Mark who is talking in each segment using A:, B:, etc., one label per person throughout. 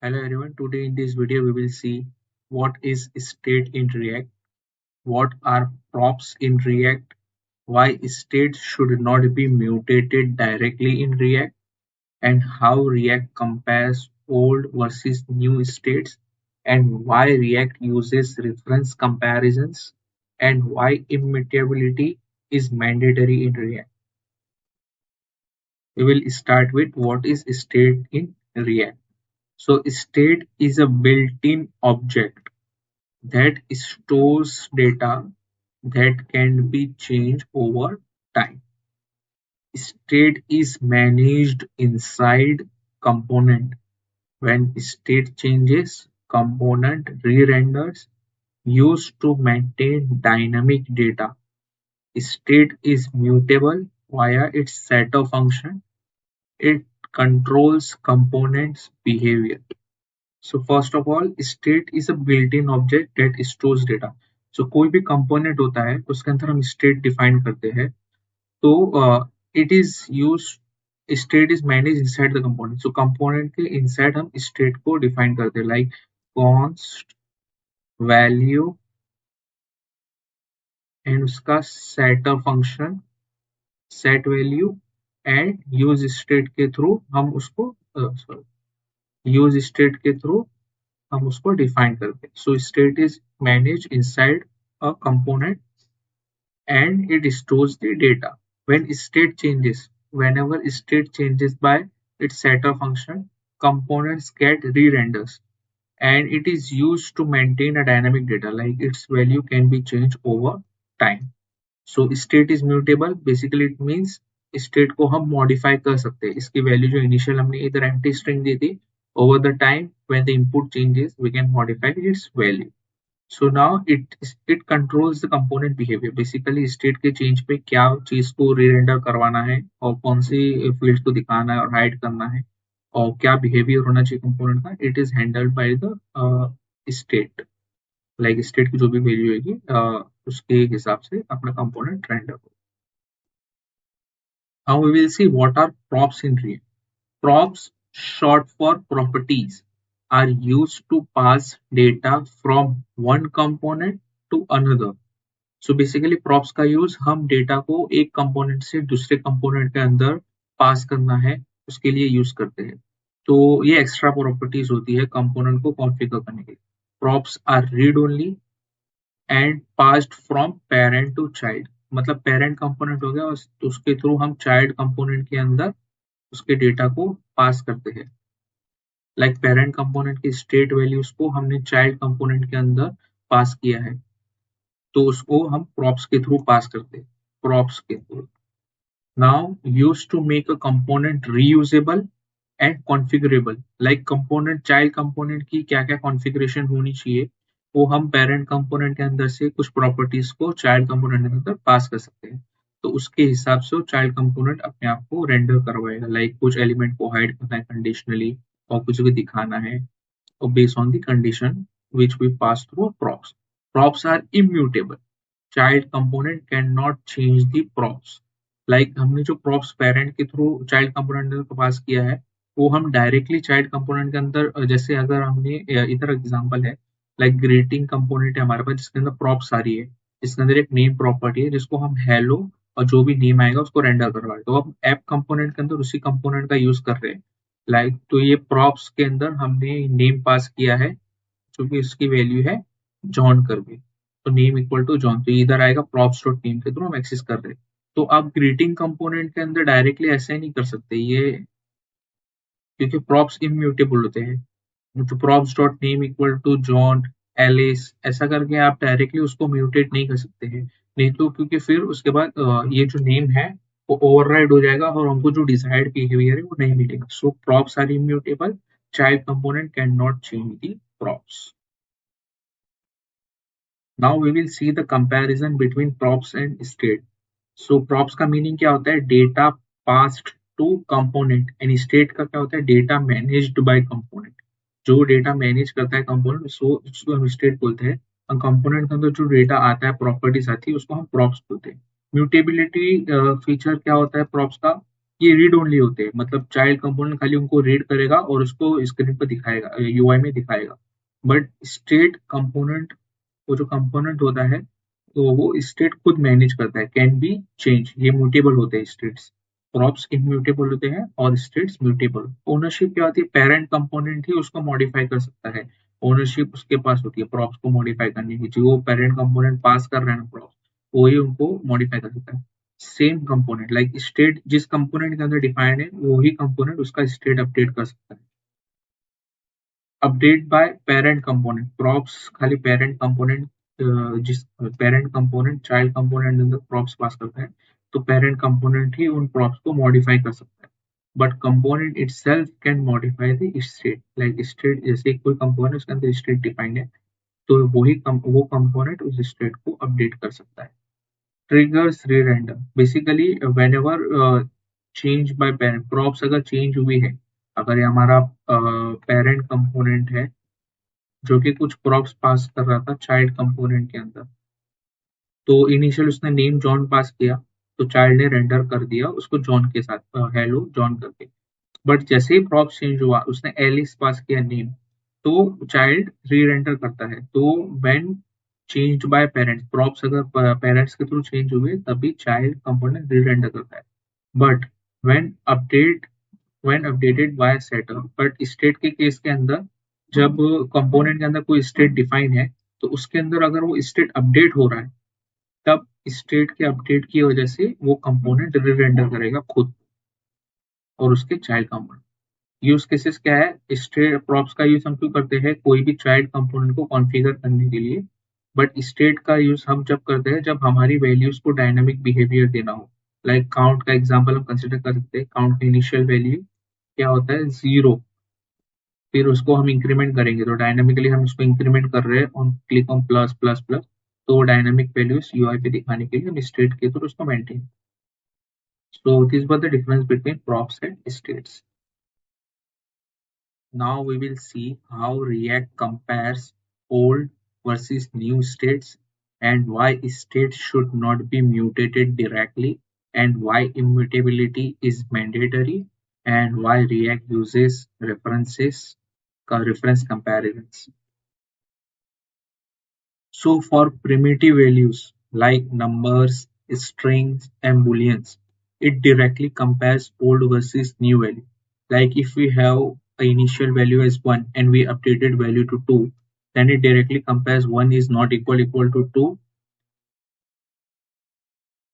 A: Hello everyone, today in this video we will see what is state in React, what are props in React, why states should not be mutated directly in React, and how React compares old versus new states, and why React uses reference comparisons, and why immutability is mandatory in React. We will start with what is state in React. So state is a built-in object that stores data that can be changed over time. State is managed inside component. When state changes, component re-renders used to maintain dynamic data. State is mutable via its setter function. It controls components' behavior. So first of all, state is a built-in object that stores data. So कोई भी component होता है उसके अंदर हम state define करते हैं. तो it is used, state is managed inside the component. So component के inside हम state को define करते हैं like const value and उसका setter function set value and use state के through हम उसको use state के through हम उसको define करते हैं. So state is managed inside a component and it stores the data. When state changes, whenever state changes by its setter function, components get re-renders and it is used to maintain a dynamic data, like its value can be changed over time. So state is mutable. Basically it means state को हम modify कर सकते हैं. इसकी value जो initial हमने इधर empty string दी थी, over the time when the input changes we can modify its value. So now it controls the component behavior. Basically state के change पे क्या चीज को re-render करवाना है और कौन सी fields को दिखाना है और hide करना है और क्या behavior होना चाहिए component का, it is handled by the state. Like state की जो भी value होगी उसके हिसाब से अपना component render हो. Now we will see what are props in React. Props, short for properties, are used to pass data from one component to another. So basically props का use हम data को एक component से दूसरे component के अंदर pass करना है उसके लिए use करते हैं. तो ये extra properties होती है component को configure करने के लिए. Props are read only and passed from parent to child. मतलब parent component हो गया और उसके through हम child component के अंदर उसके डेटा को पास करते हैं. लाइक पेरेंट कंपोनेंट की स्टेट वैल्यूज को हमने चाइल्ड कंपोनेंट के अंदर पास किया है तो उसको हम प्रॉप्स के थ्रू पास करते हैं. प्रॉप्स के through now used to make a component reusable and configurable. Like component child component की क्या क्या कॉन्फ़िगरेशन होनी चाहिए वो हम पेरेंट कंपोनेंट के अंदर से कुछ प्रॉपर्टीज को चाइल्ड कंपोनेंट के अंदर पास कर सकते हैं. तो उसके हिसाब से चाइल्ड कंपोनेंट अपने आप को रेंडर करवाएगा. लाइक कुछ एलिमेंट को हाइड करना है कंडीशनली और कुछ भी दिखाना है और based on the condition which we pass through props. Props are immutable. Child component cannot change the props. Like हमने जो props parent के थ्रू child component को पास किया है वो हम डायरेक्टली चाइल्ड कंपोनेंट के अंदर, जैसे अगर हमने इधर एग्जांपल है लाइक ग्रीटिंग कंपोनेंट है हमारे पास जिसके अंदर प्रॉप्स आ रही है, जिसके अंदर एक नेम प्रॉपर्टी है जिसको हम हेलो और जो भी नेम आएगा उसको रेंडर करवा रहे हैं. तो हम ऐप कंपोनेंट के अंदर उसी कंपोनेंट का यूज कर रहे हैं. लाइक तो ये प्रॉप्स के अंदर हमने नेम पास किया है जो कि इसकी वैल्यू है जॉन करके, तो नेम इक्वल टू जॉन, तो इधर आएगा प्रॉप्स डॉट नेम के थ्रू हम एक्सेस कर रहे हैं. तो आप ग्रीटिंग कंपोनेंट के अंदर डायरेक्टली ऐसे नहीं कर सकते ये, क्योंकि प्रॉप्स इम्यूटेबल होते हैं. तो props dot name equal to John Alice ऐसा करके आप डायरेक्टली उसको म्यूटेट नहीं कर सकते हैं, नहीं तो क्योंकि फिर उसके बाद ये जो नेम है वो ओवरराइड हो जाएगा और हमको जो डिजायर्ड बिहेवियर है वो नहीं मिलेगा. So props are immutable. Child component can not change the props. Now we will see the comparison between props and state. So props का meaning क्या होता है? Data passed to component. and state का क्या होता है? Data managed by component. जो data manage करता है कंपोनेंट उसको हम स्टेट बोलते हैं. और कंपोनेंट के अंदर जो डेटा आता है प्रॉपर्टीज आती है उसको हम प्रॉप्स बोलते हैं. म्यूटेबिलिटी फीचर क्या होता है प्रॉप्स का? ये रीड ओनली होते हैं, मतलब चाइल्ड कंपोनेंट खाली उनको रीड करेगा और उसको स्क्रीन पर दिखाएगा, यूआई में दिखाएगा। बट स्टेट कंपोनेंट, वो जो कंपोनेंट होता है तो वो स्टेट खुद मैनेज करता है, कैन बी चेंज, ये म्यूटेबल होते हैं स्टेट्स। प्रॉप्स इम्यूटेबल होते हैं और स्टेट्स म्यूटेबल। ओनरशिप क्या होती है, पेरेंट कंपोनेंट ही उसको मॉडिफाई कर सकता है, ओनरशिप उसके पास होती है प्रॉप्स को मॉडिफाई करने की, जो पेरेंट कंपोनेंट पास कर रहे हैं प्रॉप्स, वही उनको मॉडिफाई कर सकता है। सेम कंपोनेंट लाइक स्टेट जिस कंपोनेंट के अंदर डिफाइंड है वही कंपोनेंट उसका स्टेट अपडेट कर सकता है। Update by parent component, props खाली पेरेंट कंपोनेंट, जिस पेरेंट कंपोनेंट चाइल्ड कंपोनेंट अंदर प्रॉप्स पास करता है, तो पेरेंट कंपोनेंट ही उन प्रॉप्स को मॉडिफाई कर सकता है। But component itself can modify the state, like state जैसे कोई कंपोनेंट उसके अंदर स्टेट डिफाइंड है, तो वो कंपोनेंट उस स्टेट को अपडेट कर सकता है। triggers re-render basically whenever change by parent props अगर change हुई है, अगर ये हमारा पेरेंट कंपोनेंट है जो कि कुछ प्रॉप्स पास कर रहा था चाइल्ड कंपोनेंट के अंदर, तो इनिशियल उसने नेम जॉन पास किया, तो चाइल्ड ने रेंडर कर दिया उसको जॉन के साथ, हेलो जॉन करके। बट जैसे ही प्रॉप चेंज हुआ उसने एलिस पास किया नेम, तो चाइल्ड री रेंडर करता है। तो when change by parents, props अगर पेरेंट्स के थ्रू चेंज हुए तभी चाइल्ड कंपोनेंट री रेंडर करता है। But when update when updated by setter, but state के केस के अंदर जब कंपोनेंट के अंदर कोई स्टेट डिफाइन है, तो उसके अंदर अगर वो स्टेट अपडेट हो रहा है, तब स्टेट के अपडेट की वजह से वो कंपोनेंट री रेंडर करेगा खुद और उसके चाइल्ड कंपोनेंट। यूज केसेस क्या है, स्टेट प्रॉप्स का यूज हम क्यों करते हैं, कोई भी चाइल्ड कंपोनेंट को कॉन्फ़िगर करने के लिए। बट स्टेट का यूज हम जब करते हैं जब हमारी वैल्यूज को डायनामिक बिहेवियर देना हो। लाइक काउंट का एग्जांपल हम कंसिडर कर सकते हैं, काउंट का इनिशियल वैल्यू क्या होता है, 0, फिर उसको हम इंक्रीमेंट करेंगे, तो डायनामिकली हम उसको इंक्रीमेंट कर रहे हैं on click on plus plus plus, तो डायनामिक वैल्यूज यूआई पे दिखाने के लिए हम स्टेट के थ्रू उसको maintain. So this was the difference between props and states. Now we will see how React compares old versus new states, and why states should not be mutated directly, and why immutability is mandatory, and why React uses reference comparisons. So for primitive values like numbers, strings, and booleans, it directly compares old versus new value. Like if we have an initial value as 1 and we updated value to 2, then it directly compares 1 is not equal to 2.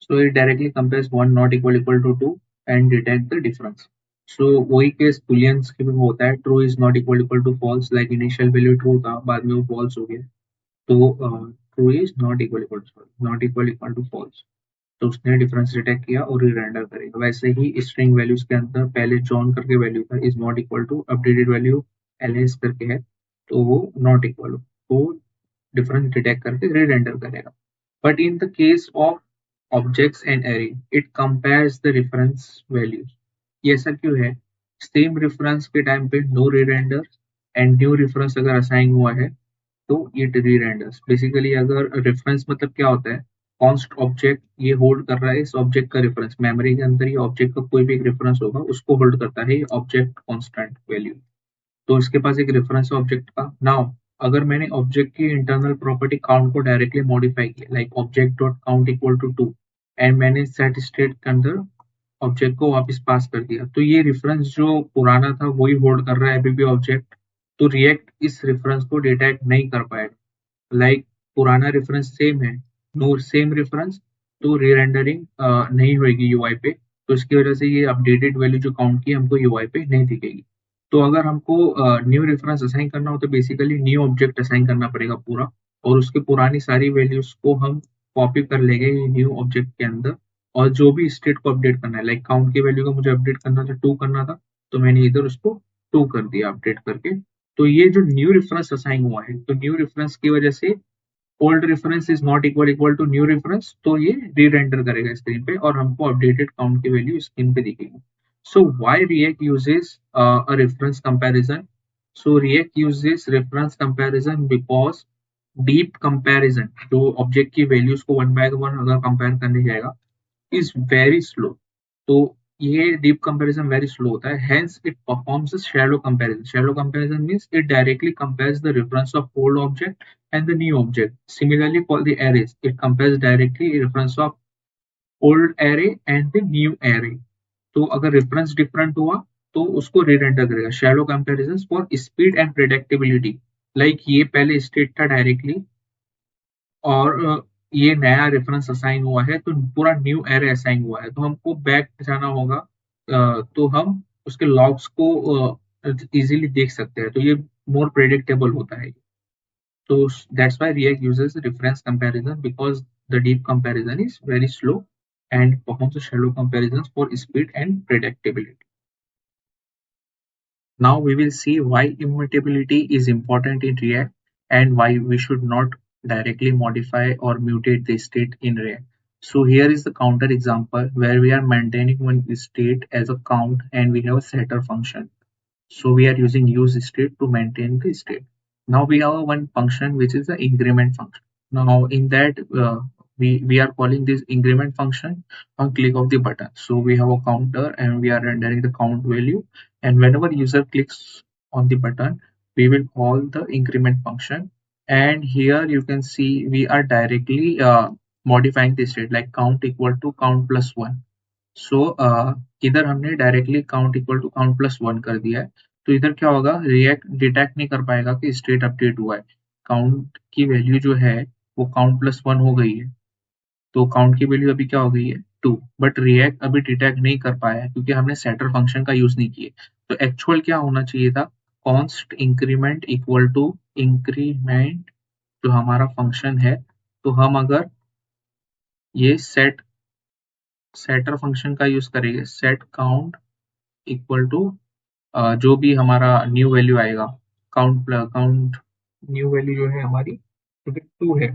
A: So it directly compares 1 not equal to 2 and detect the difference. So वही case booleans के भी होता है, true is not equal to false, like initial value true था बाद में वो false हो गया, तो true is not equal to false, तो उसने डिफरेंस डिटेक्ट किया और रीरेंडर करेगा। वैसे ही स्ट्रिंग वैल्यूज के अंदर पहले जॉन करके वैल्यू था, is not equal to updated value L S करके है, तो वो नॉट इक्वल, तो डिफरेंस डिटेक्ट करके रीरेंडर करेगा। But in the case of objects and array, it compares the reference values. ये ऐसा क्यों है, सेम रेफरेंस के टाइम पे no rerender, and new reference अगर असाइन हुआ है तो ये री रेंडर्स। बेसिकली अगर रेफरेंस मतलब क्या होता है, कॉन्स्ट ऑब्जेक्ट ये होल्ड कर रहा है, इस ऑब्जेक्ट का रेफरेंस मेमोरी के अंदर ये ऑब्जेक्ट का कोई भी एक रेफरेंस होगा उसको होल्ड करता है ये ऑब्जेक्ट कांस्टेंट वैल्यू, तो इसके पास एक रेफरेंस है ऑब्जेक्ट का। नाउ अगर मैंने ऑब्जेक्ट की इंटरनल प्रॉपर्टी काउंट को डायरेक्टली मॉडिफाई किया, like object dot count equal to 2, and मैंने सेट स्टेट के अंदर ऑब्जेक्ट को वापस पास कर दिया, तो ये रेफरेंस जो पुराना था वही होल्ड कर रहा है अभी भी ऑब्जेक्ट, तो रिएक्ट इस रेफरेंस को डिटेक्ट नहीं कर पाएगा। लाइक पुराना रेफरेंस सेम है, नो सेम रेफरेंस, तो रीरेंडरिंग नहीं होगी यूआई पे, तो इसकी वजह से ये अपडेटेड वैल्यू जो काउंट की हमको यूआई पे नहीं दिखेगी। तो अगर हमको न्यू रेफरेंस असाइन करना हो तो बेसिकली न्यू ऑब्जेक्ट असाइन करना पड़ेगा पूरा, और उसके पुरानी सारी वैल्यूज को हम कॉपी कर लेंगे न्यू ऑब्जेक्ट के अंदर, और जो भी स्टेट को अपडेट करना है, लाइक काउंट की वैल्यू को मुझे अपडेट करना था 2 करना था, तो मैंने इधर उसको 2 कर दिया अपडेट करके। तो ये जो न्यू रेफरेंस असाइन हुआ है, तो न्यू रेफरेंस की वजह से old reference is not equal to new reference, तो ये री रेंडर करेगा स्क्रीन पे और हमको अपडेटेड काउंट की वैल्यू स्क्रीन पे दिखेगी। So why react uses a reference comparison, so react uses reference comparison because deep comparison, जो ऑब्जेक्ट की वैल्यूज को वन बाय वन अगर कंपेयर करने जाएगा, इज वेरी स्लो। तो ये डीप कंपैरिजन वेरी स्लो होता है, hence it performs a shallow comparison. Shallow comparison means it directly compares the reference of old object and the new object. Similarly for the arrays, it compares directly reference of old array and the new array. तो अगर reference different हुआ तो उसको re-render करेगा. Shallow comparison for speed and predictability, like ये पहले state था directly और ये नया रेफरेंस असाइन हुआ है तो पूरा न्यू एरे असाइन हुआ है तो हमको बैक जाना होगा, तो हम उसके लॉग्स को इजीली देख सकते हैं, तो ये मोर प्रेडिक्टेबल होता है. तो that's why React uses reference comparison because the deep comparison is very slow and performs a shallow comparisons for speed and predictability. Now we will see why immutability is important in React and why we should not directly modify or mutate the state in React. So here is the counter example where we are maintaining one state as a count and we have a setter function. So we are using use state to maintain the state. Now we have one function which is the increment function. Now in that we are calling this increment function on click of the button. So we have a counter and we are rendering the count value, and whenever user clicks on the button we will call the increment function, and here you can see we are directly modifying the state like count equal to count plus 1. So इधर हमने directly count equal to count plus 1 कर दिया है, तो इधर क्या होगा, react detect नहीं कर पाएगा कि स्टेट अपडेट हुआ है. काउंट की वैल्यू जो है वो काउंट प्लस 1 हो गई है, तो काउंट की वैल्यू अभी क्या हो गई है 2, बट रिएक्ट अभी डिटेक्ट नहीं कर पाया है क्योंकि हमने सेटर फंक्शन का यूज नहीं किया. तो एक्चुअल क्या होना चाहिए था, const increment equal to increment जो हमारा फंक्शन है, तो हम अगर ये सेटर फंक्शन का यूज करेंगे, सेट काउंट इक्वल टू जो भी हमारा न्यू वैल्यू आएगा, काउंट न्यू वैल्यू जो है हमारी क्योंकि 2 है,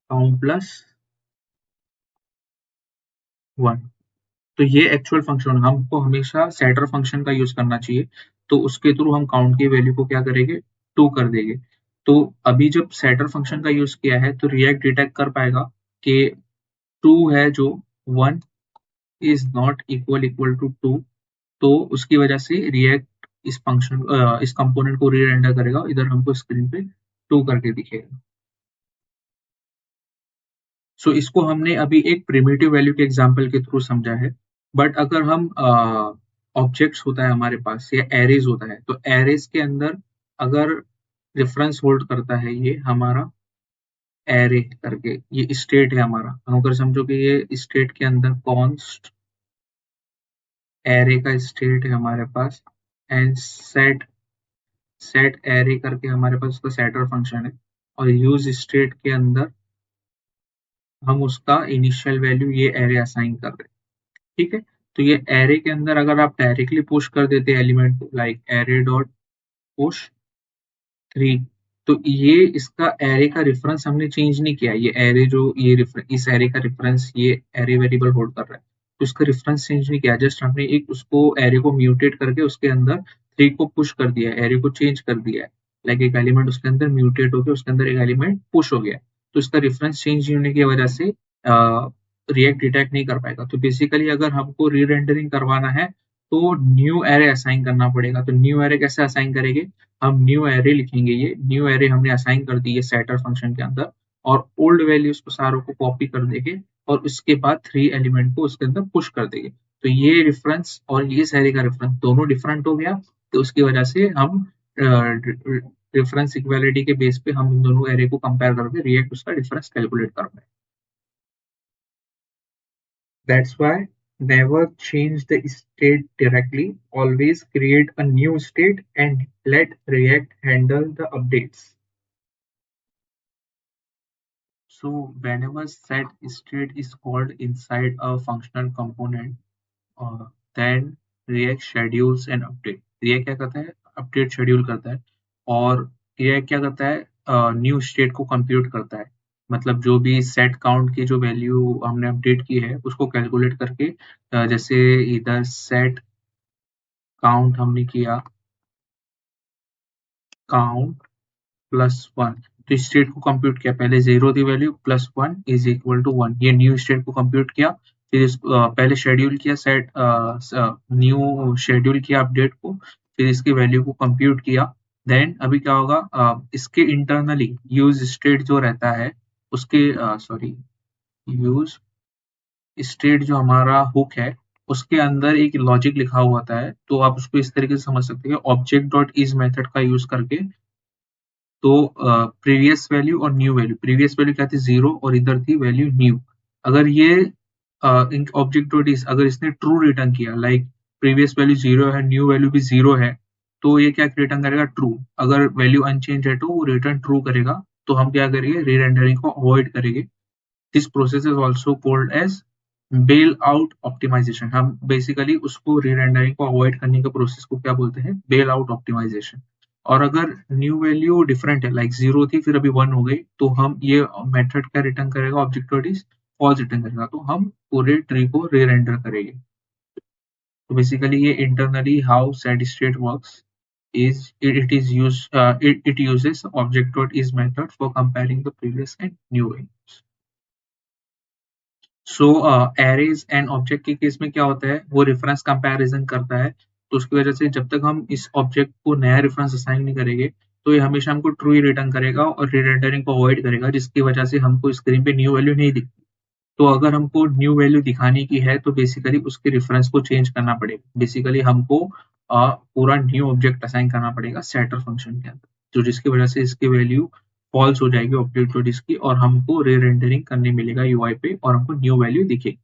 A: काउंट प्लस 1. तो ये एक्चुअल फंक्शन, हमको हमेशा सेटर फंक्शन का यूज करना चाहिए, तो उसके थ्रू हम काउंट की वैल्यू को क्या करेंगे 2 कर देंगे. तो अभी जब सेटर फंक्शन का यूज किया है तो रिएक्ट डिटेक्ट कर पाएगा कि 2 है जो 1 इज नॉट इक्वल टू 2, तो उसकी वजह से रिएक्ट इस फंक्शन इस कंपोनेंट को री-रेंडर करेगा, इधर हमको स्क्रीन पे 2 करके दिखेगा. सो इसको हमने अभी एक प्रिमिटिव वैल्यू के एग्जांपल के थ्रू समझा है, बट अगर हम ऑब्जेक्ट्स होता है हमारे पास या एरेज होता है, तो एरेज के अंदर अगर रेफरेंस होल्ड करता है ये हमारा एरे करके, ये स्टेट है हमारा, हम अगर समझो कि ये स्टेट के अंदर कॉन्स्ट एरे का स्टेट है हमारे पास, एंड सेट एरे करके हमारे पास उसका सेटर फंक्शन है, और यूज स्टेट के अंदर हम उसका इनिशियल वैल्यू ये एरे असाइन कर रहे हैं. ठीक है, तो ये एरे के अंदर अगर आप डायरेक्टली पुश कर देते एलिमेंट को लाइक एरे डॉट पुश 3, तो ये इसका एरे का रेफरेंस हमने चेंज नहीं किया, ये एरे जो ये इस एरे का रेफरेंस ये एरे वेरिएबल होल्ड कर रहा है, तो इसका रेफरेंस चेंज नहीं किया, जस्ट हमने एक उसको एरे को म्यूटेट करके उसके अंदर 3 को पुश कर दिया है, एरे को चेंज कर दिया है, लाइक एक एलिमेंट उसके अंदर म्यूटेट होकर उसके अंदर एक एलिमेंट पुश हो गया, तो इसका रेफरेंस चेंज होने की वजह से रिएक्ट डिटेक्ट नहीं कर पाएगा. तो बेसिकली अगर हमको री रेंडरिंग करवाना है तो न्यू एरे असाइन करना पड़ेगा. तो न्यू एरे कैसे असाइन करेंगे, हम न्यू एरे लिखेंगे, ये न्यू एरे हमने असाइन कर दी है सेटर फंक्शन के अंदर, और ओल्ड वैल्यूज को सारों को कॉपी कर देंगे और उसके बाद 3 एलिमेंट को उसके अंदर पुश कर देंगे. तो ये रेफरेंस और ये एरे का रेफरेंस दोनों डिफरेंट हो गया, तो उसकी वजह से हम रेफरेंस इक्वालिटी के बेस पे हम इन दोनों एरे को कंपेयर करके रिएक्ट उसका डिफरेंस कैलकुलेट कर पाए. That's why never change the state directly. Always create a new state and let React handle the updates. So whenever set state is called inside a functional component, then React schedules an update. React क्या करता है, update schedule करता है, और React क्या करता है, new state को कंप्यूट करता है, मतलब जो भी सेट काउंट की जो वैल्यू हमने अपडेट की है उसको कैलकुलेट करके, जैसे इधर सेट काउंट हमने किया काउंट प्लस 1, तो स्टेट को कंप्यूट किया, पहले 0 थी वैल्यू, प्लस 1 इज इक्वल टू 1, ये न्यू स्टेट को कंप्यूट किया, फिर पहले शेड्यूल किया सेट न्यू शेड्यूल किया अपडेट को, फिर इसकी वैल्यू को कंप्यूट किया। देन अभी क्या होगा, इसके इंटरनली यूज स्टेट जो रहता है उसके सॉरी यूज स्टेट जो हमारा हुक है उसके अंदर एक लॉजिक लिखा हुआ होता है, तो आप उसको इस तरीके से समझ सकते हैं ऑब्जेक्ट डॉट इज मेथड का यूज करके। तो प्रीवियस वैल्यू और न्यू वैल्यू, प्रीवियस वैल्यू क्या थी 0 और इधर थी वैल्यू न्यू। अगर ये ऑब्जेक्ट डॉट इज अगर इसने ट्रू रिटर्न किया, लाइक प्रीवियस वैल्यू 0 है, न्यू वैल्यू भी 0 है, तो ये क्या रिटर्न करेगा, ट्रू। अगर वैल्यू अनचेंज है तो वो रिटर्न ट्रू करेगा। तो हम क्या करेंगे, रीरेंडरिंग को अवॉइड करेंगे। This process is also called as bail out optimisation. हम बेसिकली उसको रीरेंडरिंग को अवॉइड करने के प्रोसेस को क्या बोलते हैं, बेल आउट ऑप्टिमाइजेशन। और अगर न्यू वैल्यू डिफरेंट है, लाइक 0 थी फिर अभी 1 हो गई, तो हम ये मेथड क्या रिटर्न करेगा, object dot is false return करेगा, तो हम पूरे ट्री को रीरेंडर करेंगे। तो बेसिकली ये internally how set state works is it uses object dot is method for comparing the previous and new values. So arrays and object के case में क्या होता है, वो रेफरेंस कंपैरिजन करता है। तो उसकी वजह से जब तक हम इस ऑब्जेक्ट को नया रेफरेंस असाइन नहीं करेंगे तो ये हमेशा हमको ट्रू ही रिटर्न करेगा और रीरेंडरिंग को अवॉइड करेगा, जिसकी वजह से हमको स्क्रीन पे न्यू वैल्यू नहीं दिखती। तो अगर हमको न्यू वैल्यू दिखाने की है तो बेसिकली उसके रेफरेंस को चेंज करना पड़ेगा। बेसिकली हमको पूरा न्यू ऑब्जेक्ट असाइन करना पड़ेगा सेटर फंक्शन के अंदर, तो जिसकी वजह से इसकी वैल्यू फॉल्स हो जाएगी ऑब्जेक्ट डॉट इसकी, और हमको री रेंडरिंग करने मिलेगा यूआई पे और हमको न्यू वैल्यू दिखेगी।